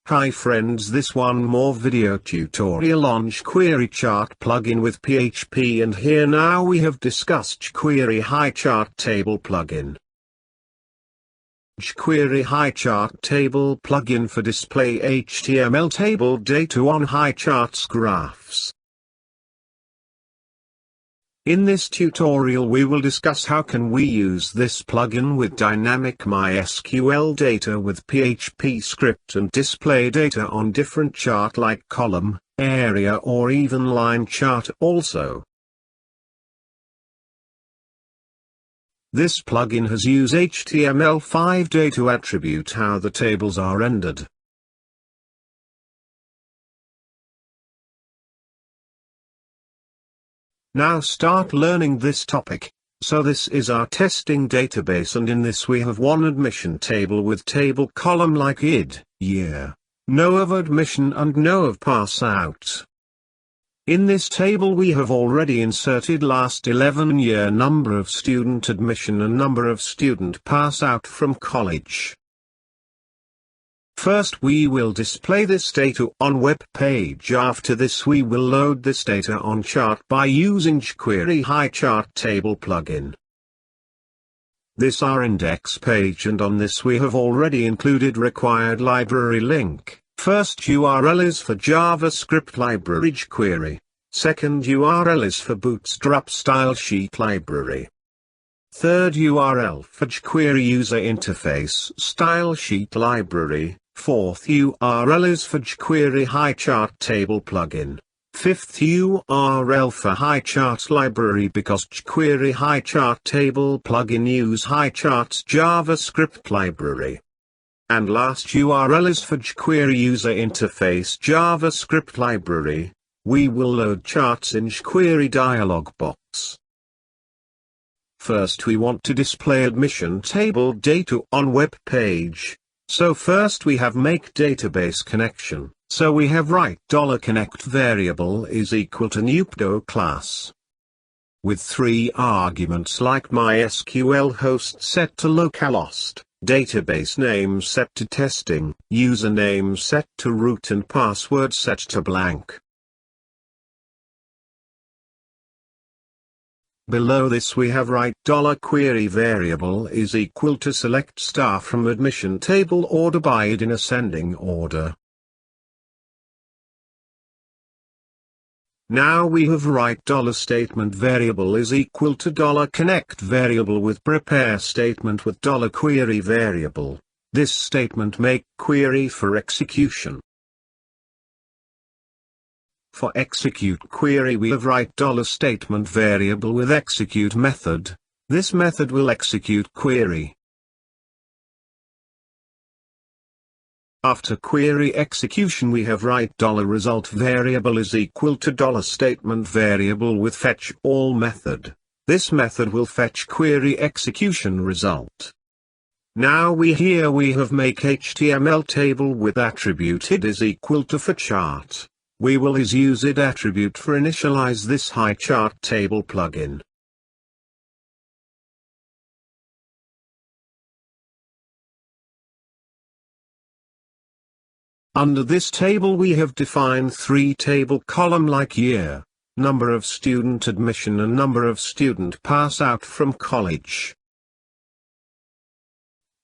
Hi friends, this one more video tutorial on JQuery Chart plugin with PHP, and here now we have discussed JQuery HighChartTable Plugin. JQuery HighChartTable Plugin for display HTML table data on HighCharts graphs. In this tutorial we will discuss how can we use this plugin with dynamic MySQL data with PHP script and display data on different chart like column, area or even line chart also. This plugin has used HTML5 data to attribute how the tables are rendered. Now start learning this topic. So this is our testing database, and in this we have one admission table with table column like id, year, no of admission and no of pass out. In this table we have already inserted last 11 year number of student admission and number of student pass out from college. First we will display this data on web page. After this we will load this data on chart by using JQuery HighChartTable Plugin. This our index page, and on this we have already included required library link. First URL is for JavaScript library jQuery. Second URL is for Bootstrap style sheet library. Third URL for jQuery user interface style sheet library. Fourth URL is for jQuery HighChartTable Plugin. Fifth URL for HighChart library because jQuery HighChartTable Plugin use HighChart's JavaScript library. And last URL is for jQuery user interface JavaScript library. We will load charts in jQuery dialog box. First we want to display admission table data on web page. So first we have make database connection, so we have write $connect variable is equal to newpdo class. With 3 arguments like MySQL host set to localhost, database name set to testing, username set to root and password set to blank. Below this we have write $query variable is equal to select star from admission table order by id in ascending order. Now we have write $statement variable is equal to $connect variable with prepare statement with $query variable. This statement make query for execution. For execute query we have write $statement variable with execute method. This method will execute query. After query execution we have write $result variable is equal to $statement variable with fetch all method. This method will fetch query execution result. Now we have make HTML table with attribute id is equal to for chart. We will use id attribute for initialize this HighChartTable plugin. Under this table we have defined 3 table column like year, number of student admission and number of student pass out from college.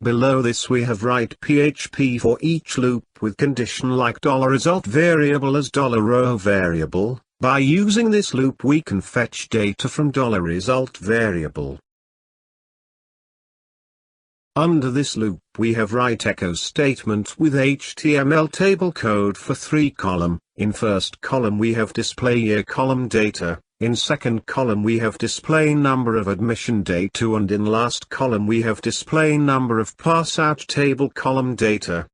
Below this we have write PHP for each loop with condition like $result variable as $row variable. By using this loop we can fetch data from $result variable. Under this loop we have write echo statement with HTML table code for 3 column. In first column we have display year column data. In second column we have display number of admission data, and in last column we have display number of pass out table column data.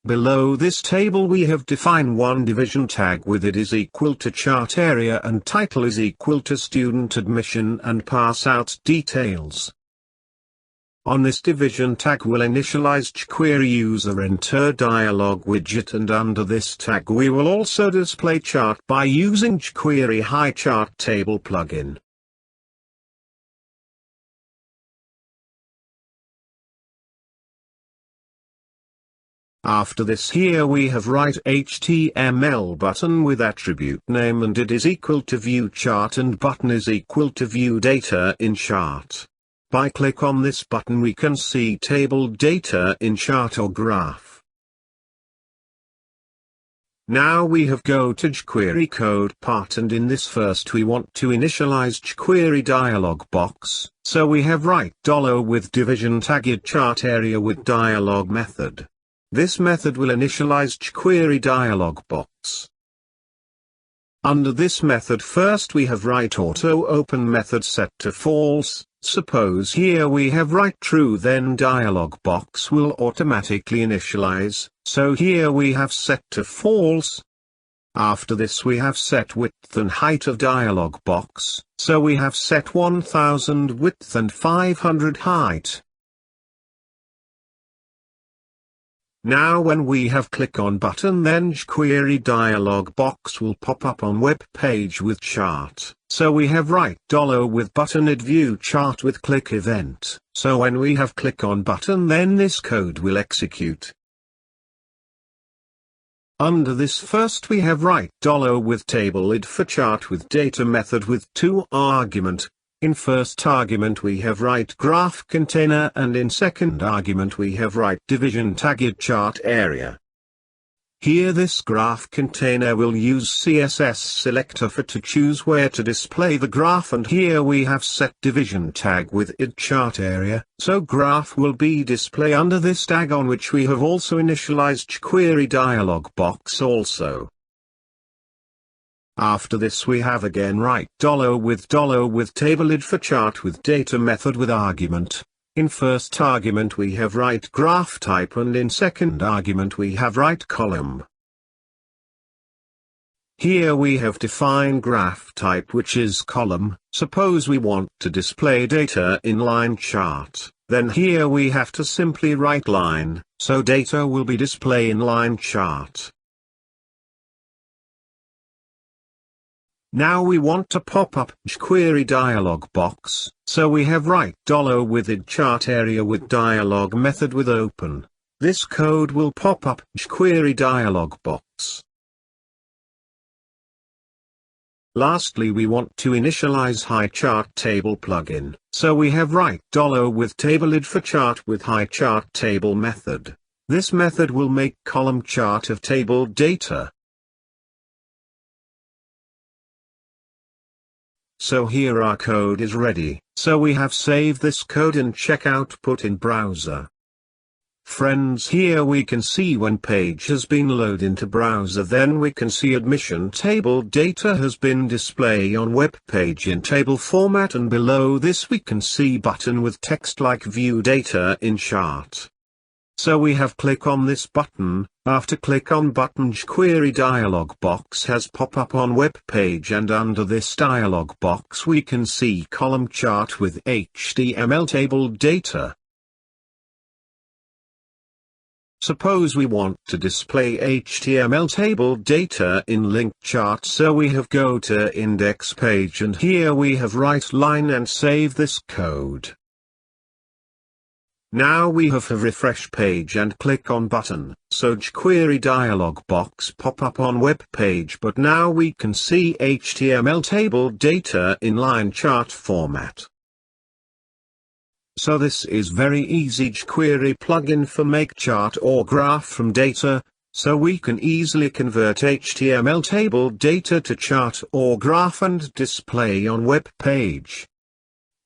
Below this table we have defined one division tag with id is equal to chart area and title is equal to student admission and pass out details. On this division tag will initialize jQuery user enter dialog widget, and under this tag we will also display chart by using jQuery HighChartTable plugin. After this, here we have write HTML button with attribute name, and it is equal to view chart, and button is equal to view data in chart. By click on this button we can see table data in chart or graph. Now we have go to jQuery code part, and in this first we want to initialize jQuery dialog box, so we have write $ with division tagged chart area with dialog method. This method will initialize jQuery dialog box. Under this method first we have write auto open method set to false. Suppose here we have write true, then dialog box will automatically initialize, so here we have set to false. After this we have set width and height of dialog box, so we have set 1000 width and 500 height. Now when we have click on button, then jQuery dialog box will pop up on web page with chart. So we have write $ with button id view chart with click event. So when we have click on button, then this code will execute. Under this first we have write $ with table id for chart with data method with 2 argument. In first argument we have write graph container, and in second argument we have write division tagged chart area. Here this graph container will use CSS selector for to choose where to display the graph, and here we have set division tag with id chart area, so graph will be display under this tag, on which we have also initialized jQuery dialog box also. After this we have again write $ with table id for chart with data method with argument. In first argument we have write graph type, and in second argument we have write column. Here we have defined graph type, which is column. Suppose we want to display data in line chart, then here we have to simply write line, so data will be display in line chart. Now we want to pop up jQuery dialog box, so we have write $ with id chart area with dialog method with open. This code will pop up jQuery dialog box. Lastly we want to initialize HighChartTable plugin, so we have write $ with table id for chart with HighChartTable method. This method will make column chart of table data. So here our code is ready, so we have saved this code and check output in browser. Friends, here we can see when page has been loaded into browser, then we can see admission table data has been displayed on web page in table format, and below this we can see button with text like view data in chart. So we have click on this button. After click on button, jQuery dialog box has pop up on web page, and under this dialog box we can see column chart with HTML table data. Suppose we want to display HTML table data in linked chart, so we have go to index page, and here we have write line and save this code. Now we have a refresh page and click on button, so jQuery dialog box pop up on web page, but now we can see HTML table data in line chart format. So this is very easy jQuery plugin for make chart or graph from data, so we can easily convert HTML table data to chart or graph and display on web page.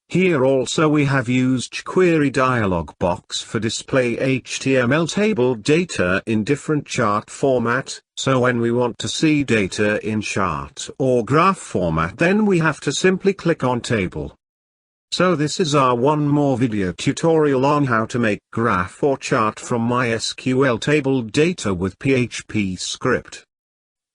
Here also we have used jQuery dialog box for display HTML table data in different chart format, so when we want to see data in chart or graph format, then we have to simply click on table. So this is our one more video tutorial on how to make graph or chart from MySQL table data with PHP script.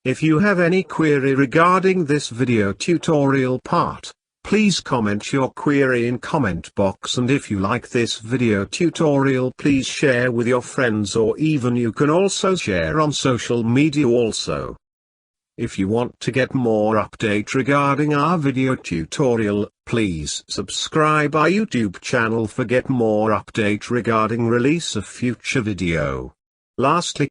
If you have any query regarding this video tutorial part, please comment your query in comment box, and if you like this video tutorial, please share with your friends, or even you can also share on social media also. If you want to get more update regarding our video tutorial, please subscribe our YouTube channel for get more update regarding release of future video. Lastly,